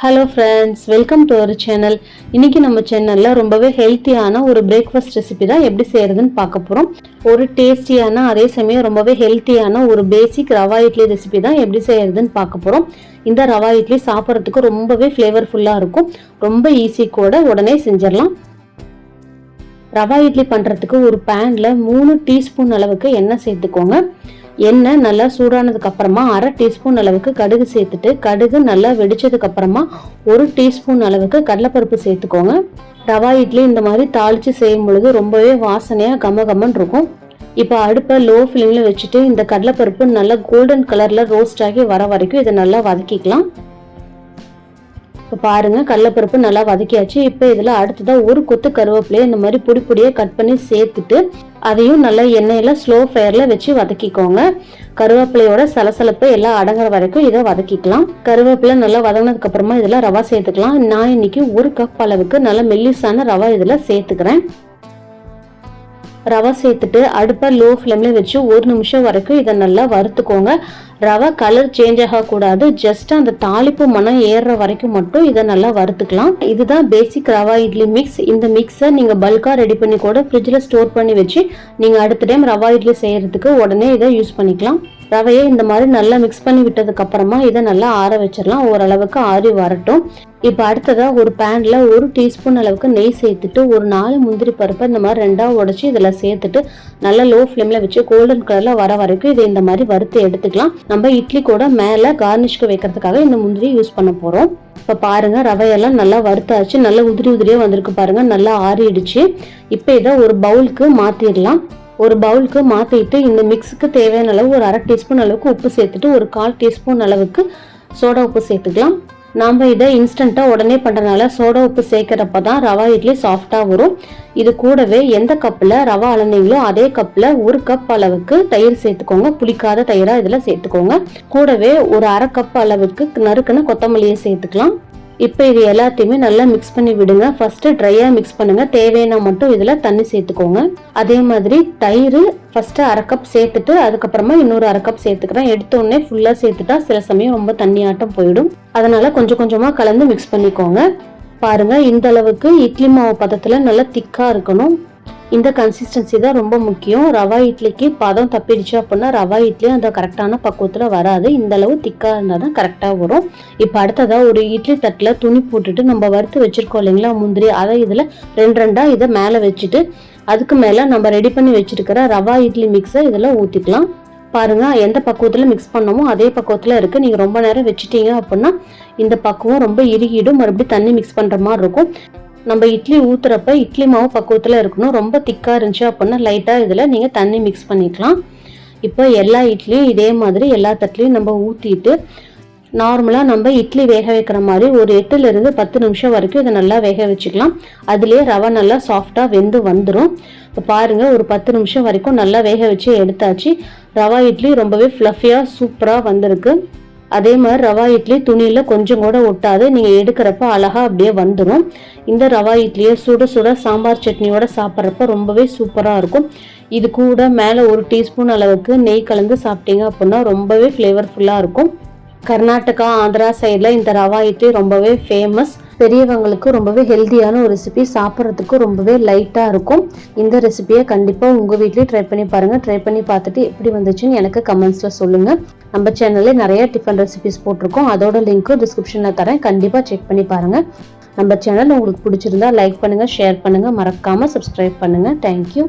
Hello friends, welcome to our channel. இன்னைக்கு நம்ம சேனலில் ரொம்பவே ஹெல்த்தியான ஒரு பிரேக்ஃபாஸ்ட் ரெசிபி தான் எப்படி செய்கிறதுன்னு பார்க்க போகிறோம். ஒரு டேஸ்டியான அதே சமயம் ரொம்பவே ஹெல்த்தியான ஒரு பேசிக் ரவா இட்லி ரெசிபி தான் எப்படி செய்கிறதுன்னு பார்க்க போகிறோம். இந்த ரவா இட்லி சாப்பிட்றதுக்கு ரொம்பவே ஃப்ளேவர்ஃபுல்லாக இருக்கும். ரொம்ப ஈஸி கூட, உடனே செஞ்சிடலாம். ரவா இட்லி பண்ணுறதுக்கு ஒரு பேனில் 3 டீஸ்பூன் அளவுக்கு எண்ணெய் சேர்த்துக்கோங்க. எண்ணெய் நல்லா சூடானதுக்கு அப்புறமா 1/2 டீஸ்பூன் அளவுக்கு கடுகு சேர்த்துட்டு, கடுகு நல்லா வெடிச்சதுக்கு அப்புறமா 1 டீஸ்பூன் அளவுக்கு கடலைப்பருப்பு சேர்த்துக்கோங்க. ரவா இட்லி இந்த மாதிரி தாளிச்சு செய்யும் பொழுது ரொம்பவே வாசனையா கமகமன்னு இருக்கும். இப்போ அடுப்பை லோ ஃப்ளேம்ல வச்சுட்டு இந்த கடலைப்பருப்பு நல்லா கோல்டன் கலர்ல ரோஸ்ட் ஆகி வர வரைக்கும் இதை நல்லா வதக்கிக்கலாம். இப்போ பாருங்க, கடலைப்பருப்பு நல்லா வதக்கியாச்சு. இப்போ இதில் அடுத்ததாக ஒரு கொத்து கருவேப்பிலையை இந்த மாதிரி பொடி பொடியாக கட் பண்ணி சேர்த்துட்டு அதையும் நல்லா எண்ணெயில் ஸ்லோ ஃபயரில் வச்சு வதக்கிக்கோங்க. கருவேப்பிலையோட சலசலப்பு எல்லாம் அடங்குற வரைக்கும் இதை வதக்கிக்கலாம். கருவேப்பிலை நல்லா வதங்கினதுக்கு அப்புறமா இதில் ரவா சேர்த்துக்கலாம். நான் இன்னைக்கு 1 கப் அளவுக்கு நல்லா மெல்லிசான ரவா இதில் சேர்த்துக்கிறேன். ரவை சேர்த்துட்டு அடுப்பை லோ ஃப்ளேம்ல வச்சு 1 நிமிஷம் வரைக்கும் இதை நல்லா வறுத்துக்கோங்க. ரவை கலர் சேஞ்ச் ஆகக்கூடாது, ஜஸ்ட் அந்த தாளிப்பு மனம் ஏறுற வரைக்கும் மட்டும் இதை நல்லா வறுத்துக்கலாம். இதுதான் பேசிக் ரவா இட்லி மிக்ஸ். இந்த மிக்ஸை நீங்க பல்கா ரெடி பண்ணி கூட ஃப்ரிட்ஜில் ஸ்டோர் பண்ணி வச்சு நீங்க அடுத்த டைம் ரவா இட்லி செய்யறதுக்கு உடனே இதை யூஸ் பண்ணிக்கலாம். ரவையை இந்த மாதிரி நல்லா மிக்ஸ் பண்ணி விட்டதுக்கு அப்புறமா இதை நல்லா ஆற வச்சிடலாம். ஓரளவுக்கு ஆறி வரட்டும். இப்போ அடுத்ததா ஒரு பேன்ல 1 டீஸ்பூன் அளவுக்கு நெய் சேர்த்துட்டு ஒரு 4 முந்திரி பருப்பை இந்த மாதிரி 2ஆ உடைச்சு இதில் சேர்த்துட்டு நல்லா லோ ஃப்ளேம்ல வச்சு கோல்டன் கலர்ல வர வரைக்கும் இதை இந்த மாதிரி வறுத்து எடுத்துக்கலாம். நம்ம இட்லி கூட மேலே கார்னிஷ்க்கு வைக்கிறதுக்காக இந்த முந்திரி யூஸ் பண்ண போறோம். இப்போ பாருங்க, ரவையெல்லாம் நல்லா வறுத்தாச்சு. நல்லா உதிரி உதிரியா வந்திருக்கு பாருங்க, நல்லா ஆறிடுச்சு. இப்போ இதை ஒரு பவுலுக்கு மாத்திடலாம். ஒரு பவுலுக்கு மாற்றிட்டு இந்த மிக்ஸுக்கு தேவையான அளவு ஒரு 1/2 டீஸ்பூன் அளவுக்கு உப்பு சேர்த்துட்டு ஒரு 1/4 டீஸ்பூன் அளவுக்கு சோடா உப்பு சேர்த்துக்கலாம். நாம் இதை இன்ஸ்டண்ட்டாக உடனே பண்ணுறதுனால சோடா உப்பு சேர்க்குறப்ப தான் ரவா இட்லி சாஃப்டாக வரும். இது கூடவே எந்த கப்பில் ரவா அளந்தீங்களோ அதே கப்பில் 1 கப் அளவுக்கு தயிர் சேர்த்துக்கோங்க. புளிக்காத தயிராக இதில் சேர்த்துக்கோங்க. கூடவே ஒரு 1/2 கப் அளவுக்கு நறுக்குன்னு கொத்தமல்லியை சேர்த்துக்கலாம். இப்போ இது எல்லாத்தையுமே நல்லா மிக்ஸ் பண்ணி விடுங்க. ஃபர்ஸ்ட் ட்ரையா மிக்ஸ் பண்ணுங்க. தேவையான மட்டும் இதுல தண்ணி சேர்த்துக்கோங்க. அதே மாதிரி தயிர் ஃபர்ஸ்ட் 1/2 கப் சேர்த்துட்டு அதுக்கப்புறமா இன்னொரு 1/2 கப் சேர்த்துக்கிறேன். எடுத்த உடனே ஃபுல்லா சேர்த்துட்டா சில சமயம் ரொம்ப தண்ணியாட்டம் போயிடும். அதனால கொஞ்சம் கொஞ்சமா கலந்து மிக்ஸ் பண்ணிக்கோங்க. பாருங்க, இந்த அளவுக்கு இட்லி மாவு பதத்துல நல்லா திக்கா இருக்கணும். இந்த கன்சிஸ்டன்சி தான் ரொம்ப முக்கியம். ரவா இட்லிக்கு பதம் தப்பிடுச்சு அப்படின்னா ரவா இட்லி அந்த கரெக்டான பக்குவத்தில் வராது. இந்த அளவு திக்காக இருந்தால் தான் கரெக்டாக வரும். இப்போ அடுத்ததாக ஒரு இட்லி தட்டில் துணி போட்டுட்டு நம்ம வறுத்து வச்சிருக்கோம் இல்லைங்களா முந்திரி, அதை இதில் 2 இதை மேலே வச்சுட்டு அதுக்கு மேலே நம்ம ரெடி பண்ணி வச்சிருக்கிற ரவா இட்லி மிக்ஸை இதில் ஊற்றிக்கலாம். பாருங்க, எந்த பக்குவத்தில் மிக்ஸ் பண்ணோமோ அதே பக்குவத்தில் இருக்குது. நீங்கள் ரொம்ப நேரம் வச்சுட்டீங்க அப்படின்னா இந்த பக்குவம் ரொம்ப இறுகிடும், மறுபடியும் தண்ணி மிக்ஸ் பண்ணுற மாதிரி இருக்கும். நம்ம இட்லி ஊத்துறப்ப இட்லி மாவு பக்குவத்தில் இருக்கணும். ரொம்ப திக்காக இருந்துச்சு அப்படின்னா லைட்டாக இதில் நீங்கள் தண்ணி மிக்ஸ் பண்ணிக்கலாம். இப்போ எல்லா இட்லியும் இதே மாதிரி எல்லா தட்டிலையும் நம்ம ஊற்றிட்டு நார்மலாக நம்ம இட்லி வேக வைக்கிற மாதிரி ஒரு 8லிருந்து 10 நிமிஷம் வரைக்கும் இதை நல்லா வேக வச்சுக்கலாம். அதுலேயே ரவை நல்லா சாஃப்டாக வெந்து வந்துடும். இப்போ பாருங்கள், ஒரு 10 நிமிஷம் வரைக்கும் நல்லா வேக வச்சு எடுத்தாச்சு. ரவா இட்லி ரொம்பவே ஃப்ளஃபியாக சூப்பராக வந்திருக்கு. அதே மாதிரி ரவா இட்லி துணியில் கொஞ்சம் கூட ஒட்டாது. நீங்கள் எடுக்கிறப்ப அழகாக அப்படியே வந்துடும். இந்த ரவா இட்லியை சுட சுட சாம்பார் சட்னியோட சாப்பிட்றப்ப ரொம்பவே சூப்பராக இருக்கும். இது கூட மேலே 1 டீஸ்பூன் அளவுக்கு நெய் கலந்து சாப்பிட்டீங்க அப்படின்னா ரொம்பவே ஃப்ளேவர்ஃபுல்லாக இருக்கும். கர்நாடகா, ஆந்திரா சைடில் இந்த ரவா இட்லி ரொம்பவே ஃபேமஸ். பெரியவங்களுக்கு ரொம்பவே ஹெல்த்தியான ஒரு ரெசிபி, சாப்பிட்றதுக்கு ரொம்பவே லைட்டாக இருக்கும். இந்த ரெசிபியை கண்டிப்பாக உங்கள் வீட்லேயே ட்ரை பண்ணி பாருங்கள். ட்ரை பண்ணி பார்த்துட்டு எப்படி வந்துச்சுன்னு எனக்கு கமெண்ட்ஸில் சொல்லுங்கள். நம்ம சேனலில் நிறைய டிஃபன் ரெசிபிஸ் போட்டிருக்கோம். அதோட லிங்க்கும் டிஸ்கிரிப்ஷனில் தரேன். கண்டிப்பாக செக் பண்ணி பாருங்கள். நம்ம சேனல் உங்களுக்கு பிடிச்சிருந்தா லைக் பண்ணுங்கள், ஷேர் பண்ணுங்கள், மறக்காமல் சப்ஸ்கிரைப் பண்ணுங்கள். தேங்க்யூ.